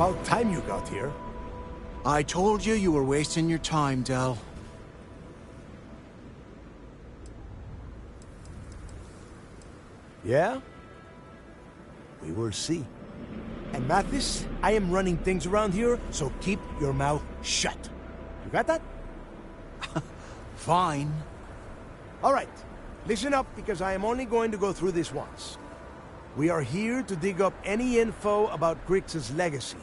About time you got here. I told you you were wasting your time, Del. Yeah? We will see. And Mathis, I am running things around here, so keep your mouth shut. You got that? Fine. All right. Listen up, because I am only going to go through this once. We are here to dig up any info about Grix's legacy.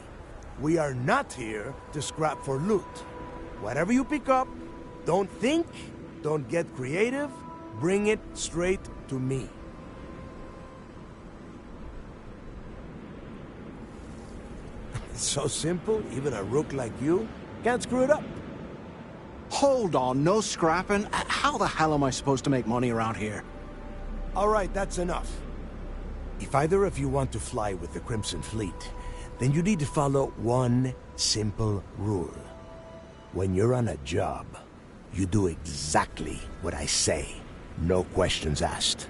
We are not here to scrap for loot. Whatever you pick up, don't think, don't get creative, bring it straight to me. It's so simple, even a rook like you can't screw it up. Hold on, no scrapping. How the hell am I supposed to make money around here? All right, that's enough. If either of you want to fly with the Crimson Fleet, then you need to follow one simple rule. When you're on a job, you do exactly what I say. No questions asked.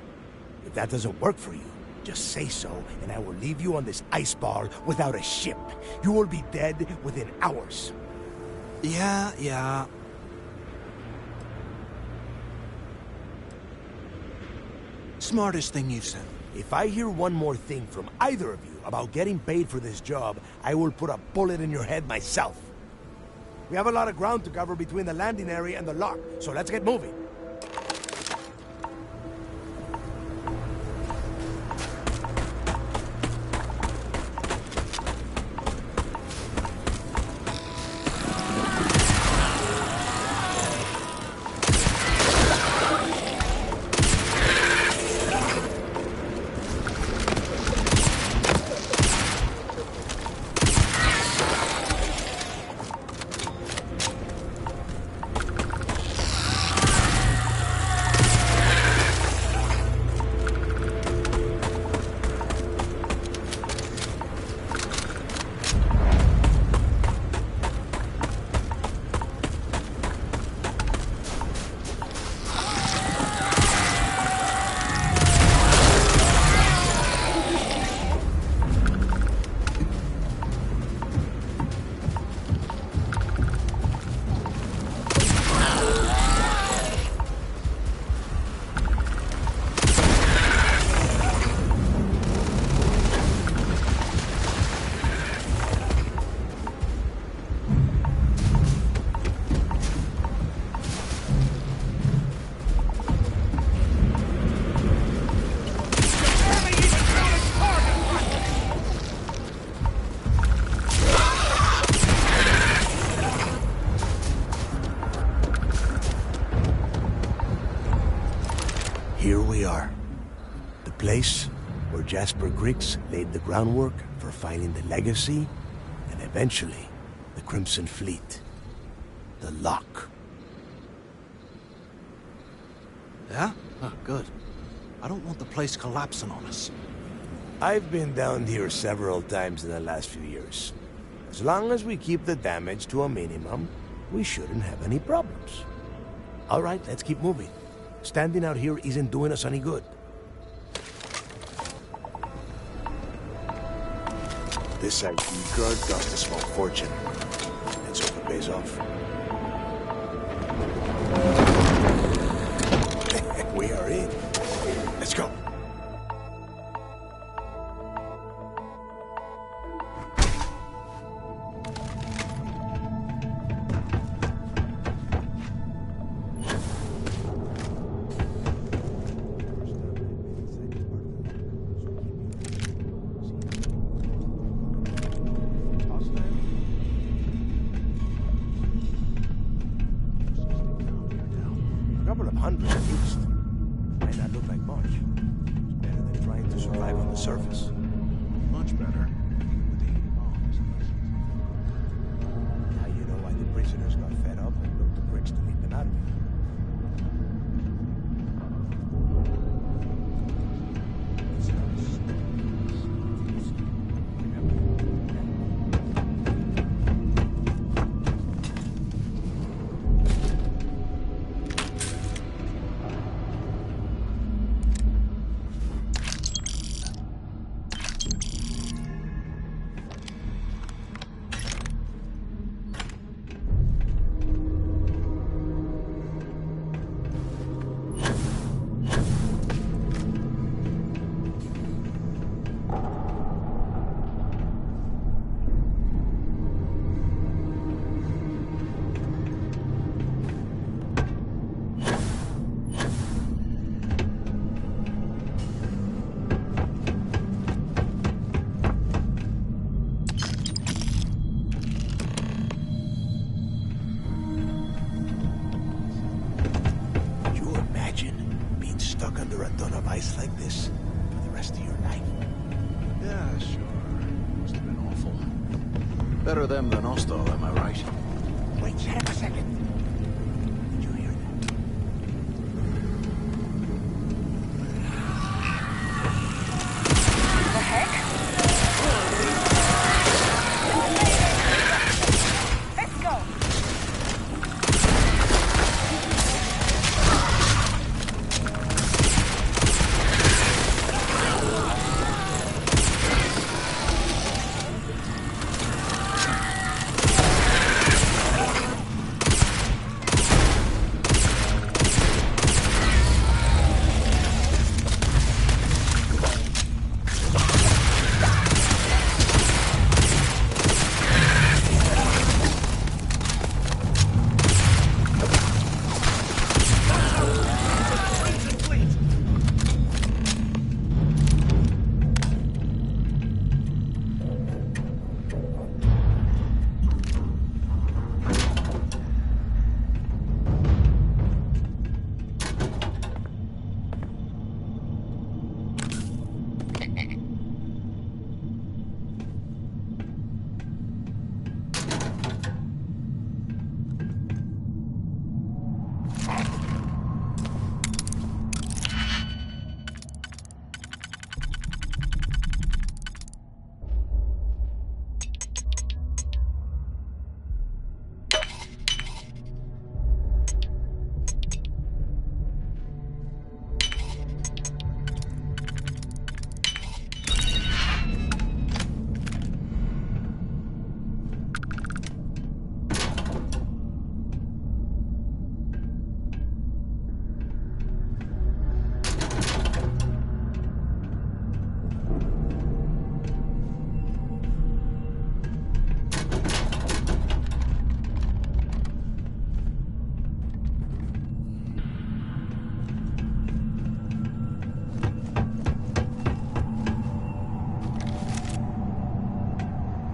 If that doesn't work for you, just say so, and I will leave you on this ice ball without a ship. You will be dead within hours. Yeah. Smartest thing you've said. If I hear one more thing from either of you about getting paid for this job, I will put a bullet in your head myself. We have a lot of ground to cover between the landing area and the lock, so let's get moving. Here we are. The place where Jasper Griggs laid the groundwork for finding the legacy, and eventually, the Crimson Fleet. The lock. Yeah? Oh, good. I don't want the place collapsing on us. I've been down here several times in the last few years. As long as we keep the damage to a minimum, we shouldn't have any problems. All right, let's keep moving. Standing out here isn't doing us any good. This ID card cost a small fortune. Let's hope it pays off. We are in. Let's go. Hundreds at least. Might not look like much. It's better than trying to survive on the surface. Much better. With the bombs. Now you know why the prisoners got fed up and looked to bricks to lead them out of it. under a ton of ice like this for the rest of your life. Yeah, sure. Must have been awful. Better them than us, though, am I right? Wait, hang on a second. Did you hear that? The heck? Let's go!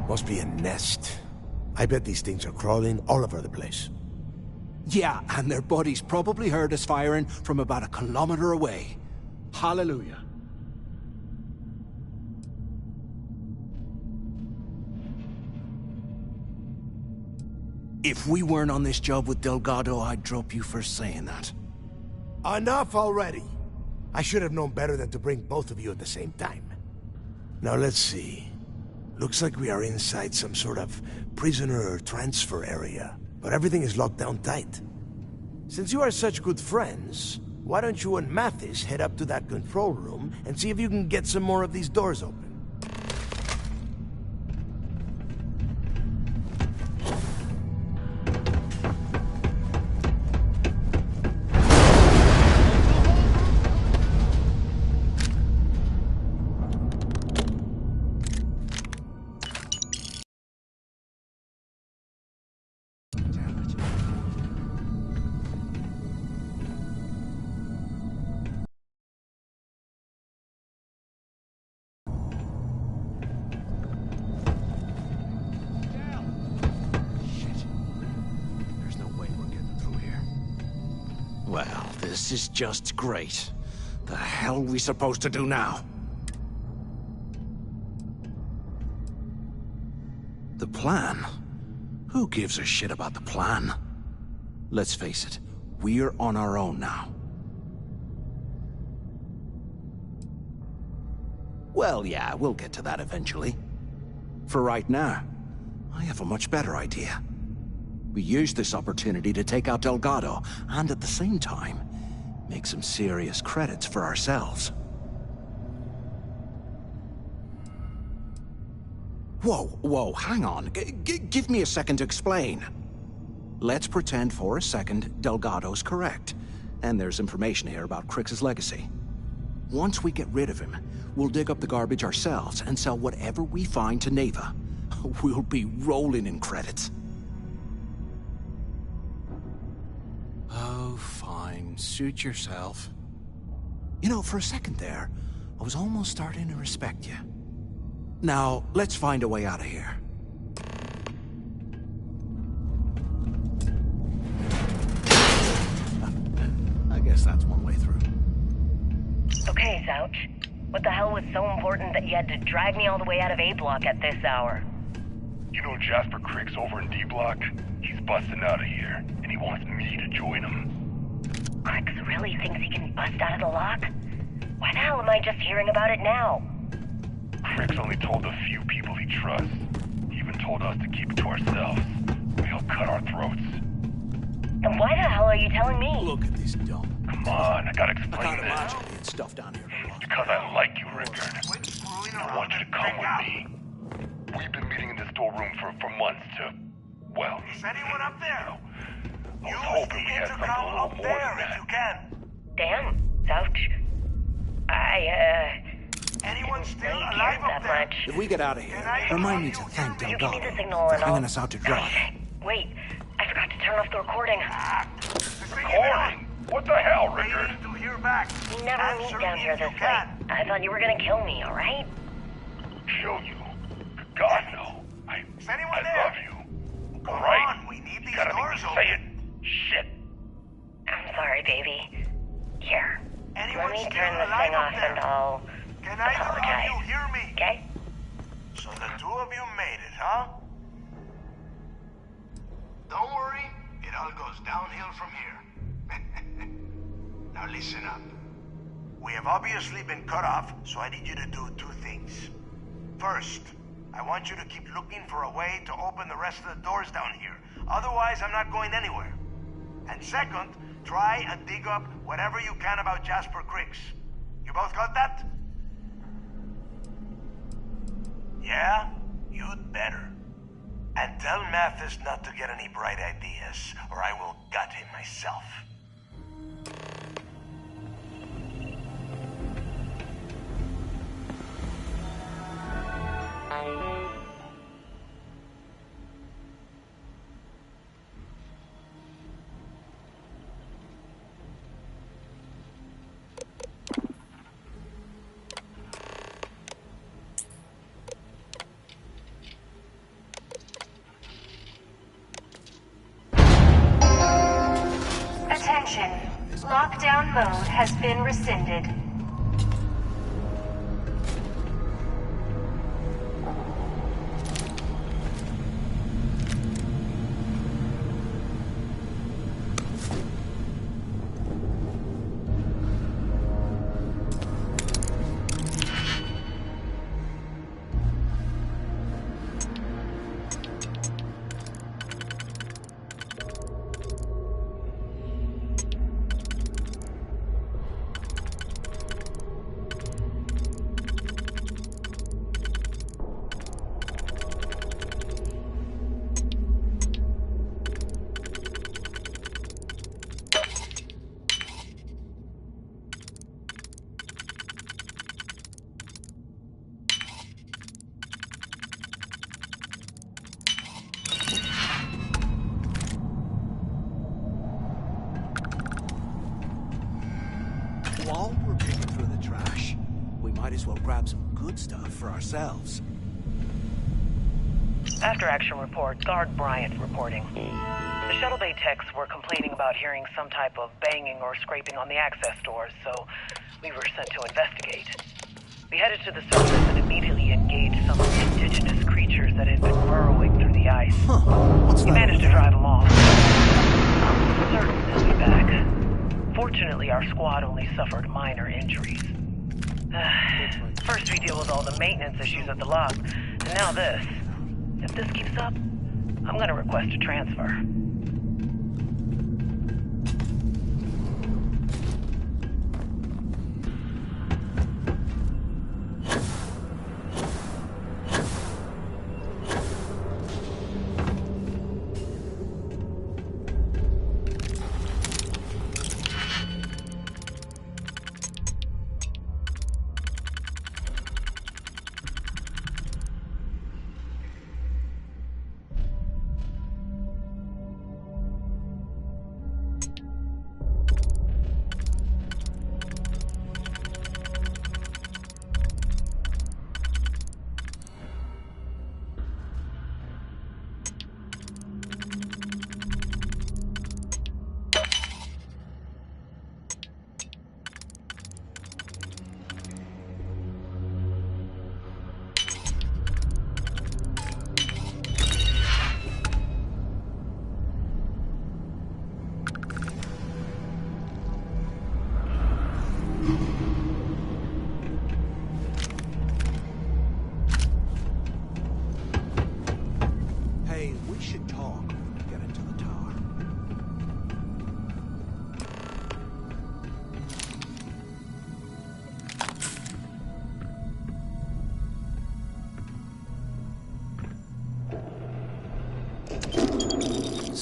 Must be a nest. I bet these things are crawling all over the place. Yeah, and their buddies probably heard us firing from about 1 kilometer away. Hallelujah. If we weren't on this job with Delgado, I'd drop you for saying that. Enough already! I should have known better than to bring both of you at the same time. Now let's see. Looks like we are inside some sort of prisoner transfer area, but everything is locked down tight. Since you are such good friends, why don't you and Mathis head up to that control room and see if you can get some more of these doors open? Well, this is just great. The hell are we supposed to do now? The plan? Who gives a shit about the plan? Let's face it, we're on our own now. Well, yeah, we'll get to that eventually. For right now, I have a much better idea. We use this opportunity to take out Delgado, and at the same time, make some serious credits for ourselves. Whoa, hang on. Give me a second to explain. Let's pretend for a second Delgado's correct, and there's information here about Crix's legacy. Once we get rid of him, we'll dig up the garbage ourselves and sell whatever we find to Neva. We'll be rolling in credits. Oh, fine. Suit yourself. You know, for a second there, I was almost starting to respect you. Now, let's find a way out of here. I guess that's one way through. Okay, Zouch. What the hell was so important that you had to drag me all the way out of A Block at this hour? You know Jasper Crick's over in D Block? He's busting out of here, and he wants me to join him. Crix really thinks he can bust out of the lock? Why the hell am I just hearing about it now? Crick's only told a few people he trusts. He even told us to keep it to ourselves, or he'll cut our throats. Then why the hell are you telling me? Look at this dump. Come on, I gotta I explain can't this. imagine being stuff down here. Because I like you, Rickard. I want you to come with me. We've been meeting in this storeroom for months to, well... Is anyone up there? I was hoping we had something a little more than that. If you can. Damn, Zouch. Anyone still Really alive cared up that there? much. If we get out of here, remind me to thank You give me Delgado the signal for and I'll... hanging us out to dry. Wait, I forgot to turn off the recording. Recording? What the hell, Rickard? Waiting to hear back. We never Answer meet down if here you this way. can. I thought you were gonna kill me, alright? Kill you? God, no. Is anyone I there? love you. Come All right? on, we need You these gotta make doors me open. say it. Shit. I'm sorry, baby. Here, Anyone let me still turn this alive thing up off there? and I'll Can either of apologize. you hear me? Okay? So the two of you made it, huh? Don't worry, it all goes downhill from here. Now listen up. We have obviously been cut off, so I need you to do two things. First, I want you to keep looking for a way to open the rest of the doors down here. Otherwise, I'm not going anywhere. And second, try and dig up whatever you can about Jasper Cricks. You both got that? Yeah? You'd better. And tell Mathis not to get any bright ideas, or I will gut him myself. Attention. Lockdown mode has been rescinded. While we're picking through the trash, we might as well grab some good stuff for ourselves. After action report, Guard Bryant reporting. The shuttle bay techs were complaining about hearing some type of banging or scraping on the access doors, so we were sent to investigate. We headed to the surface and immediately engaged some of the indigenous creatures that had been burrowing through the ice. Huh. What's We that? managed to drive them off. I'm certain they'll be back. Fortunately, our squad only suffered minor injuries. First we deal with all the maintenance issues at the lock, and now this. If this keeps up, I'm gonna request a transfer.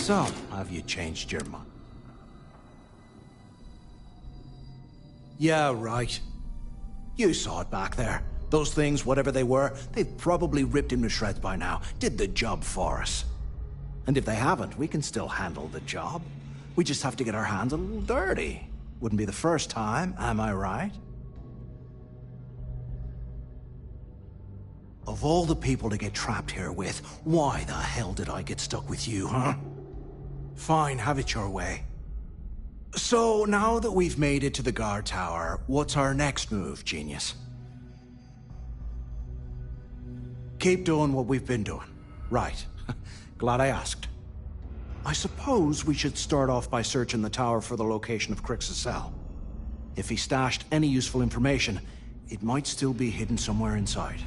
So, have you changed your mind? Yeah, right. You saw it back there. Those things, whatever they were, they've probably ripped him to shreds by now. Did the job for us. And if they haven't, we can still handle the job. We just have to get our hands a little dirty. Wouldn't be the first time, am I right? Of all the people to get trapped here with, why the hell did I get stuck with you, huh? Fine, have it your way. So, now that we've made it to the guard tower, what's our next move, genius? Keep doing what we've been doing. Right. Glad I asked. I suppose we should start off by searching the tower for the location of Crix's cell. If he stashed any useful information, it might still be hidden somewhere inside.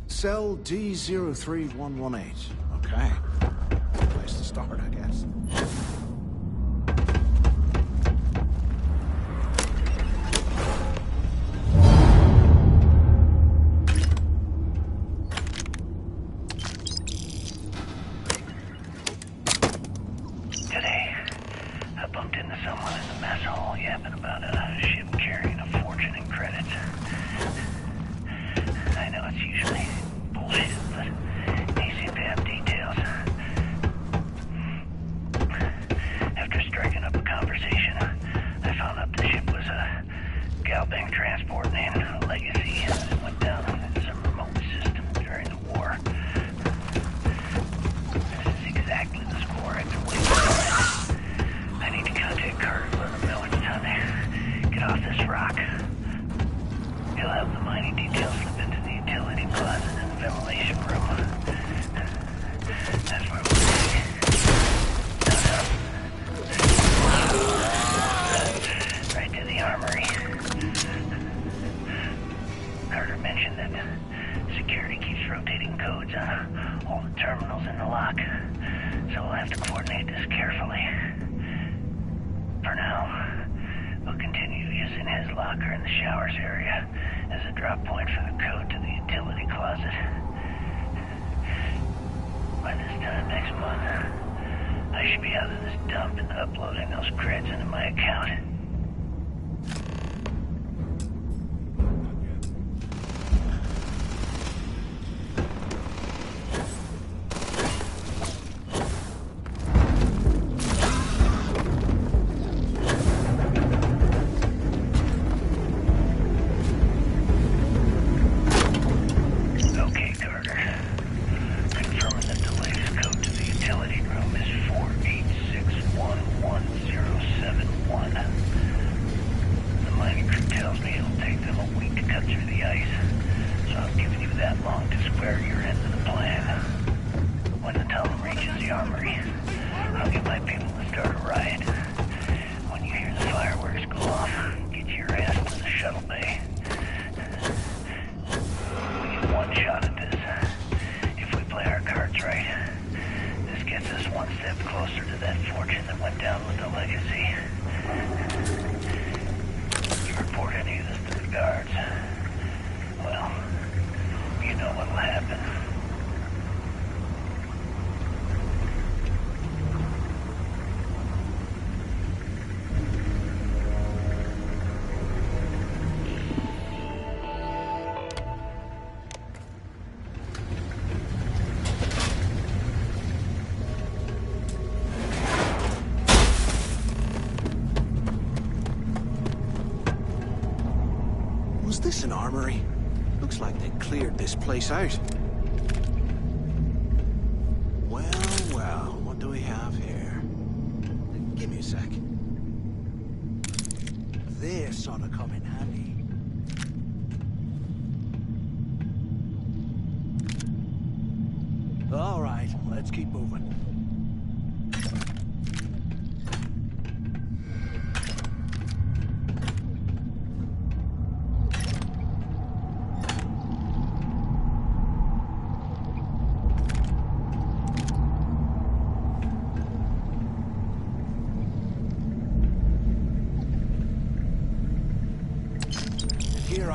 Cell D03118. Okay. Place to start, I guess. Today, I bumped into someone in the mess hall yapping about a ship carrying a fortune in credits. I know it's usually bullshit, but he seemed to have details. After striking up a conversation, I found out the ship was a Galbank transport named Legacy that went down in some remote system during the war. This is exactly the score I've been waiting for. I need to contact Carter and let him know it's time to get off this rock. He'll have the mining details slip into the utility closet in the ventilation room. That's where we'll be. Right to the armory. Carter mentioned that security keeps rotating codes on all the terminals in the lock, so we'll have to coordinate this carefully. For now, we'll continue using his locker in the showers area as a drop point for the code to the utility closet. By this time next month, I should be out of this dump and uploading those creds into my account. Okay, Carter. Confirming that the latest code to the utility room is 4861171. The mining crew tells me it'll take them a week to cut through the ice, so I'm giving you that long to square your end of the plan. When the tunnel reaches the armory, I'll get my people to start a riot. When you hear the fireworks go off, get your ass to the shuttle bay. We get one shot at this. If we play our cards right, this gets us one step closer to that fortune that went down with the Legacy. You report any of this to the guards, well, you know what'll happen. Was this an armory? Looks like they cleared this place out. Well, well, what do we have here? Give me a sec. This ought to come in handy. All right, let's keep moving.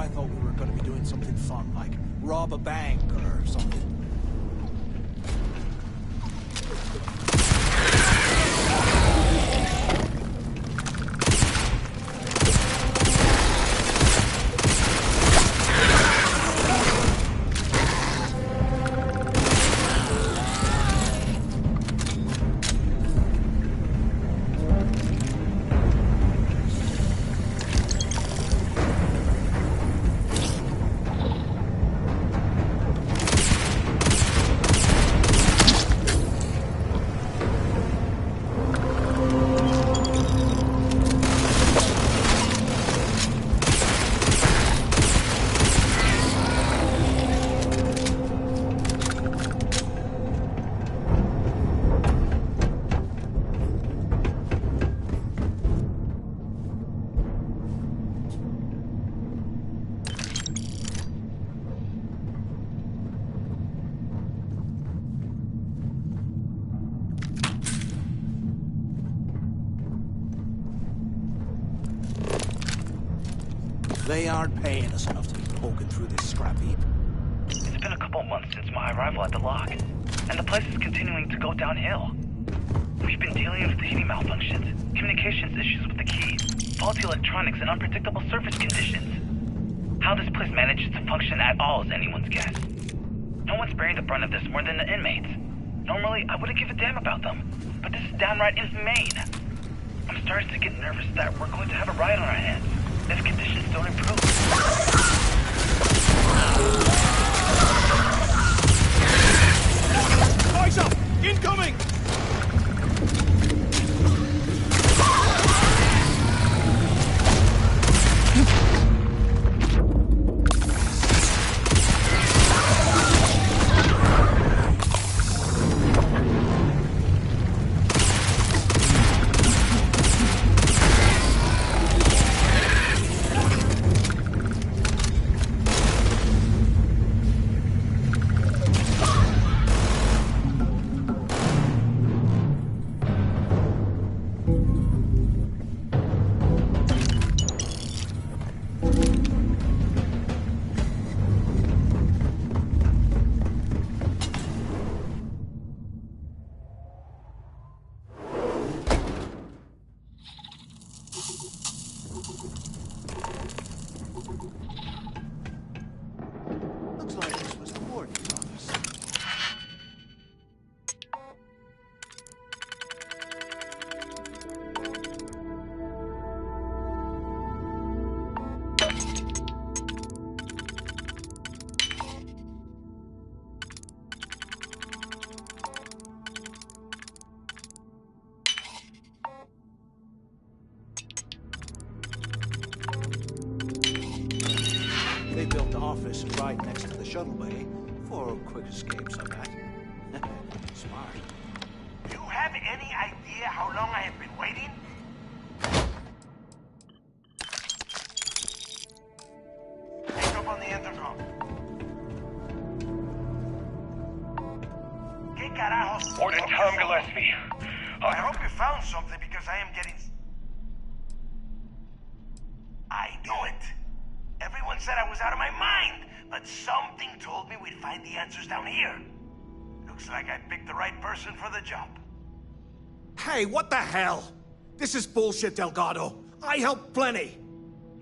I thought we were gonna be doing something fun, like rob a bank or something. They aren't paying us enough to be poking through this scrap heap. It's been a couple months since my arrival at the lock, and the place is continuing to go downhill. We've been dealing with heating malfunctions, communications issues with the key, faulty electronics, and unpredictable surface conditions. How this place manages to function at all is anyone's guess. No one's bearing the brunt of this more than the inmates. Normally, I wouldn't give a damn about them, but this is downright inhumane. I'm starting to get nervous that we're going to have a riot on our hands if conditions don't improve. Eyes up! Incoming! Looks like this was the warden's office. They built the office right next to the shuttle bay for quick escapes, I bet. Smart. Do you have any idea how long I have been waiting? Pick up on the intercom. ¿Qué carajos? Warden Tom Gillespie. I hope you found something because I am getting... I knew it. Everyone said I was out of my mind, but something told me we'd find the answers down here. Looks like I picked the right person for the job. Hey, what the hell? This is bullshit, Delgado. I helped plenty.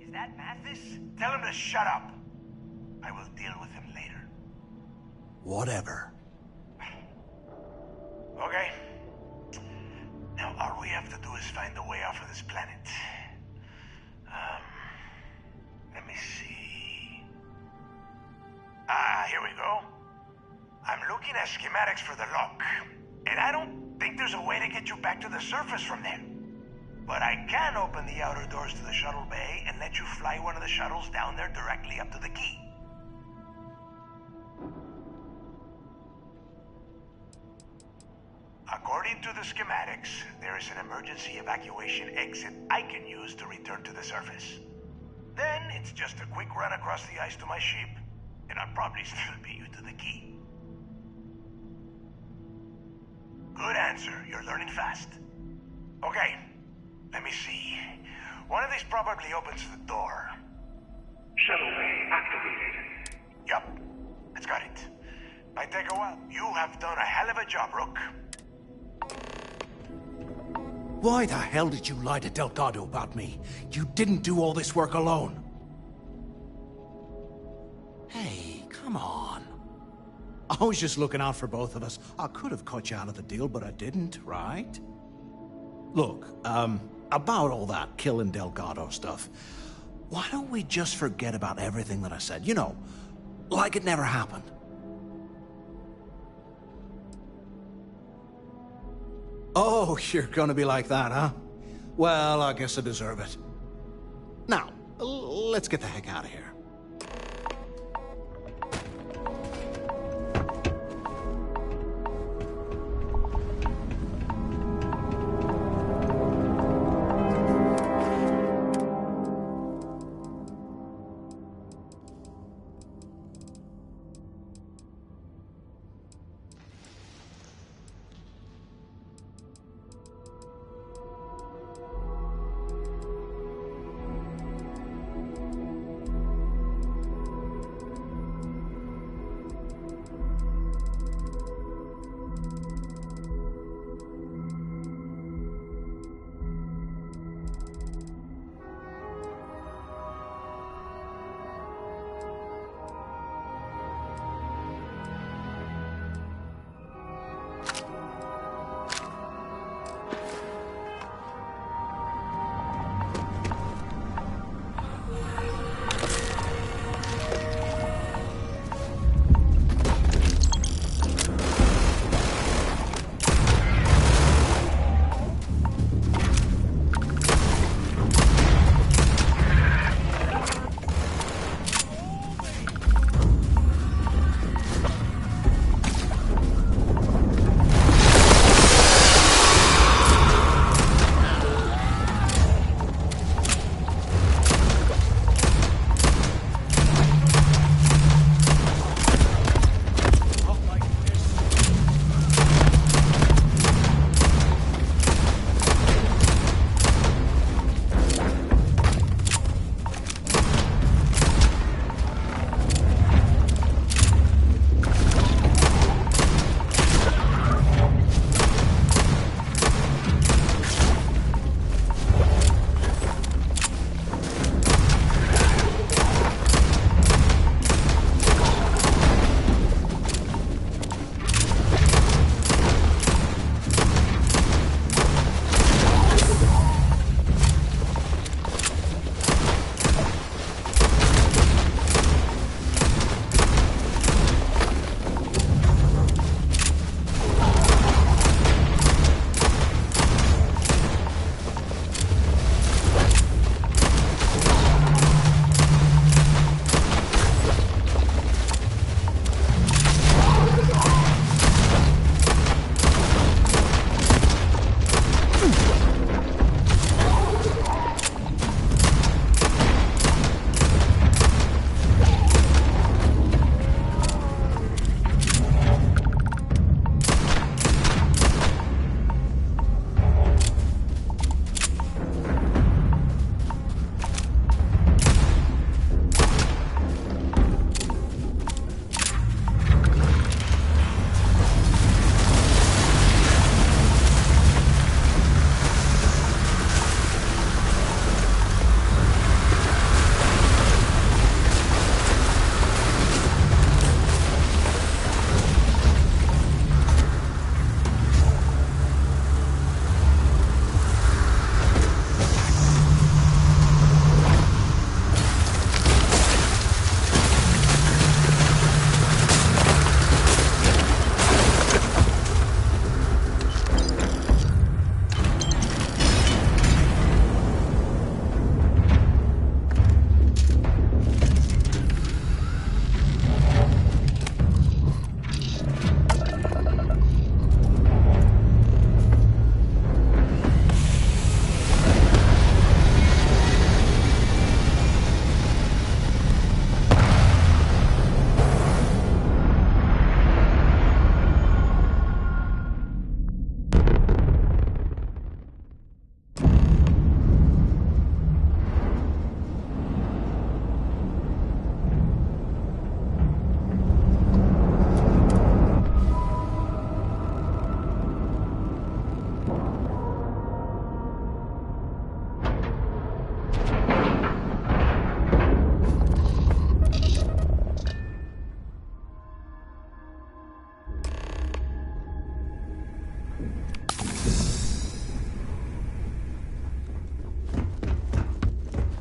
Is that Mathis? Tell him to shut up. I will deal with him later. Whatever. Okay. Now all we have to do is find a way off of this planet. Let me see. Here we go. I'm looking at schematics for the lock, and I don't think there's a way to get you back to the surface from there. But I can open the outer doors to the shuttle bay and let you fly one of the shuttles down there directly up to the key. According to the schematics, there is an emergency evacuation exit I can use to return to the surface. Then it's just a quick run across the ice to my ship, and I'll probably still beat you to the key. Good answer. You're learning fast. Okay, let me see. One of these probably opens the door. Shuttle bay activated. Yup, it's got it. Might take a while. You have done a hell of a job, Rook. Why the hell did you lie to Delgado about me? You didn't do all this work alone. Hey, come on. I was just looking out for both of us. I could have cut you out of the deal, but I didn't, right? Look, about all that killing Delgado stuff, why don't we just forget about everything that I said? You know, like it never happened. Oh, you're gonna be like that, huh? Well, I guess I deserve it. Now, let's get the heck out of here.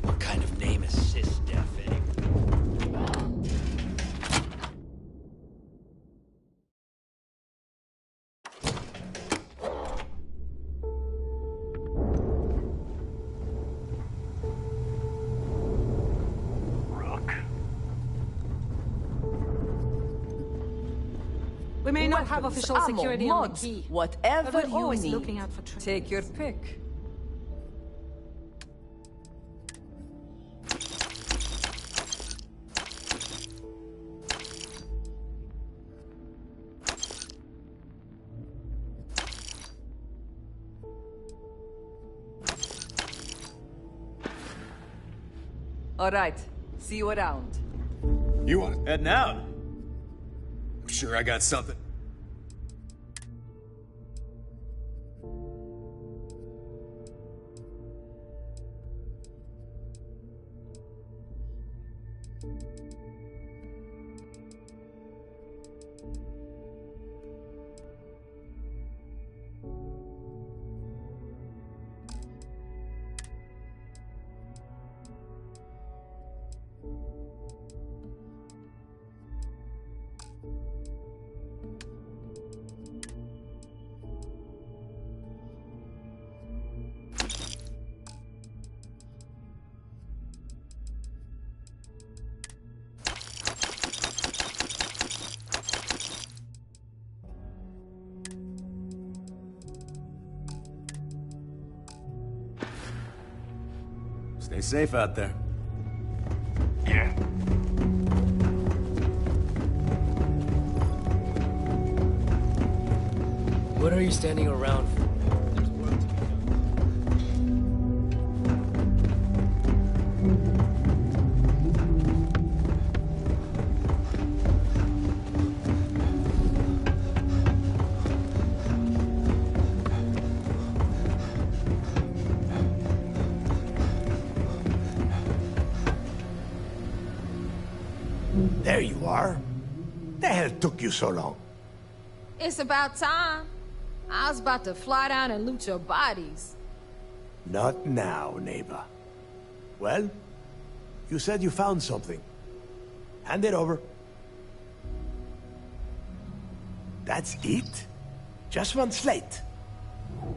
What kind of name is Sys-Def anyway? We may not have official ammo, security on the mods, key. whatever But we're you always need. looking out for trouble. Take your pick. All right, see you around. You want it? Heading out? I'm sure I got something. Stay safe out there. Yeah. What are you standing around for? There's work to be done. There you are. The hell took you so long? It's about time. I was about to fly down and loot your bodies. Not now, neighbor. Well, you said you found something. Hand it over. That's it? Just one slate?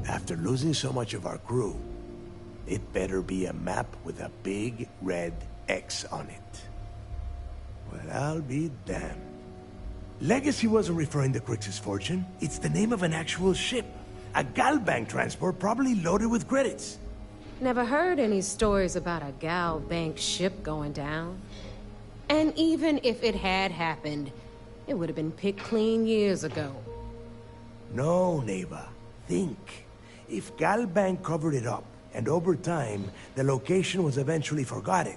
After losing so much of our crew, it better be a map with a big red X on it. Well, I'll be damned. Legacy wasn't referring to Crix's fortune. It's the name of an actual ship. A Galbank transport probably loaded with credits. Never heard any stories about a Gal Bank ship going down. And even if it had happened, it would have been picked clean years ago. No, neighbor. Think. If Galbank covered it up, and over time, the location was eventually forgotten,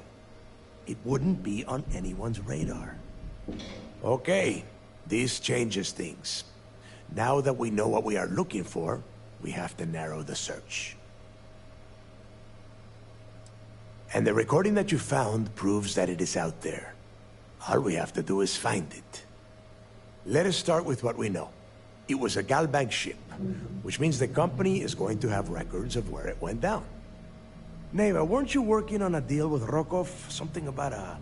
it wouldn't be on anyone's radar. Okay, this changes things. Now that we know what we are looking for, we have to narrow the search. And the recording that you found proves that it is out there. All we have to do is find it. Let us start with what we know. It was a Galbank ship, which means the company is going to have records of where it went down. Neighbor, weren't you working on a deal with Rokov? Something about a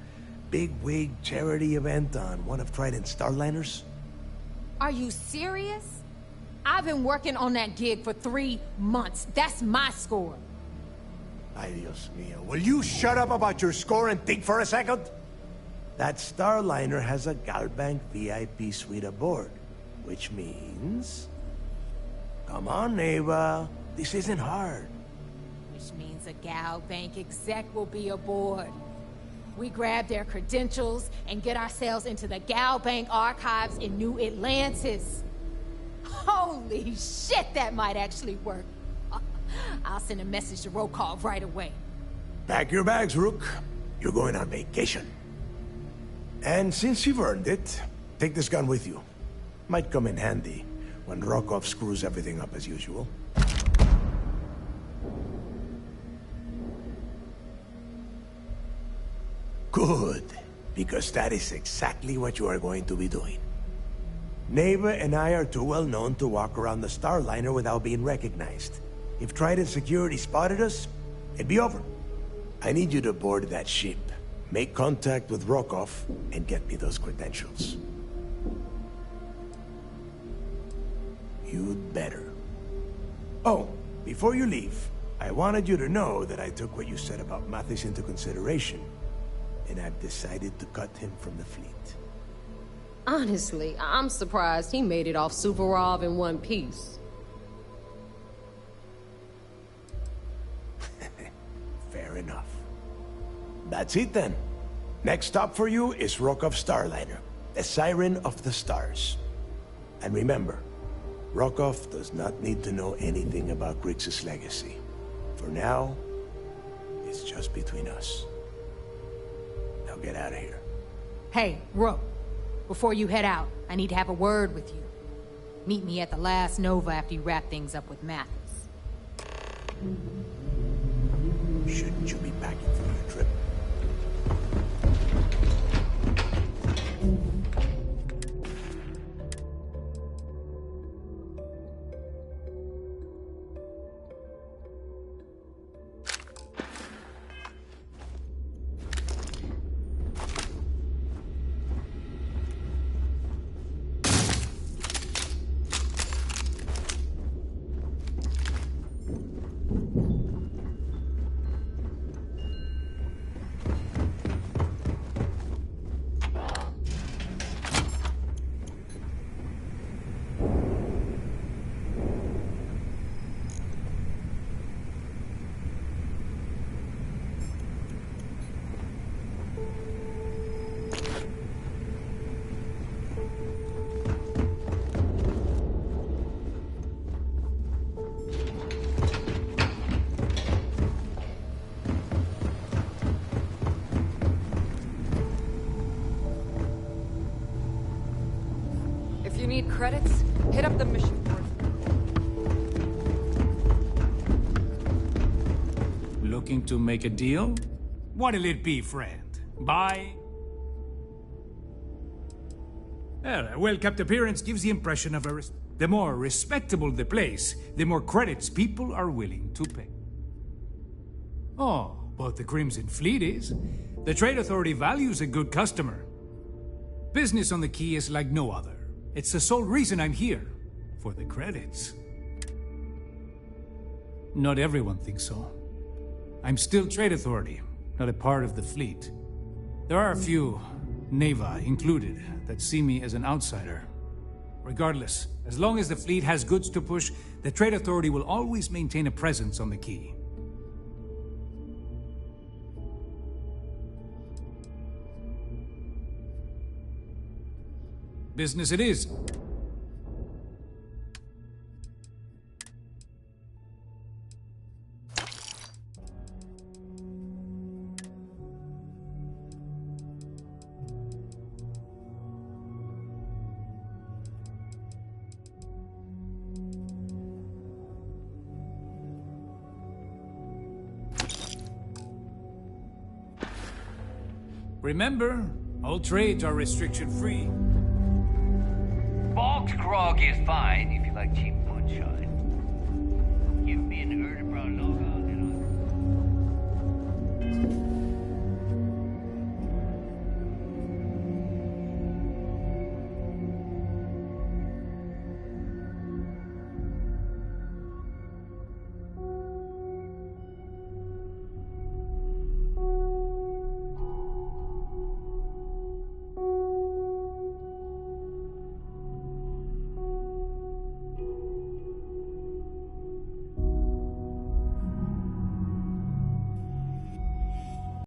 big-wig charity event on one of Trident's starliners? Are you serious? I've been working on that gig for 3 months. That's my score. Ay, Dios mío. Will you shut up about your score and think for a second? That starliner has a Galbank VIP suite aboard, which means... Come on, neighbor. This isn't hard. Which means a Gal Bank exec will be aboard. We grab their credentials and get ourselves into the Gal Bank archives in New Atlantis. Holy shit, that might actually work. I'll send a message to Rokov right away. Pack your bags, Rook. You're going on vacation. And since you've earned it, take this gun with you. Might come in handy when Rokov screws everything up as usual. Good, because that is exactly what you are going to be doing. Neva and I are too well known to walk around the Starliner without being recognized. If Trident Security spotted us, it'd be over. I need you to board that ship, make contact with Rokov, and get me those credentials. You'd better. Oh, before you leave, I wanted you to know that I took what you said about Mathis into consideration, and I've decided to cut him from the fleet. Honestly, I'm surprised he made it off Suvorov in one piece. Fair enough. That's it then. Next stop for you is Rokov Starliner, the Siren of the Stars. And remember, Rokov does not need to know anything about Grixis' legacy. For now, it's just between us. Now get out of here. Hey, Rook. Before you head out, I need to have a word with you. Meet me at the last Nova after you wrap things up with Mathis. Shouldn't you be packing for your trip? If you need credits, hit up the mission board. Looking to make a deal? What'll it be, friend? Buy? Well, a well-kept appearance gives the impression of the more respectable the place, the more credits people are willing to pay. Oh, but the Crimson Fleet is. The Trade Authority values a good customer. Business on the Key is like no other. It's the sole reason I'm here, for the credits. Not everyone thinks so. I'm still Trade Authority, not a part of the fleet. There are a few, Neva included, that see me as an outsider. Regardless, as long as the fleet has goods to push, the Trade Authority will always maintain a presence on the Key. Business it is. Remember, all trades are restriction-free. Bogged grog is fine if you like cheap moonshine.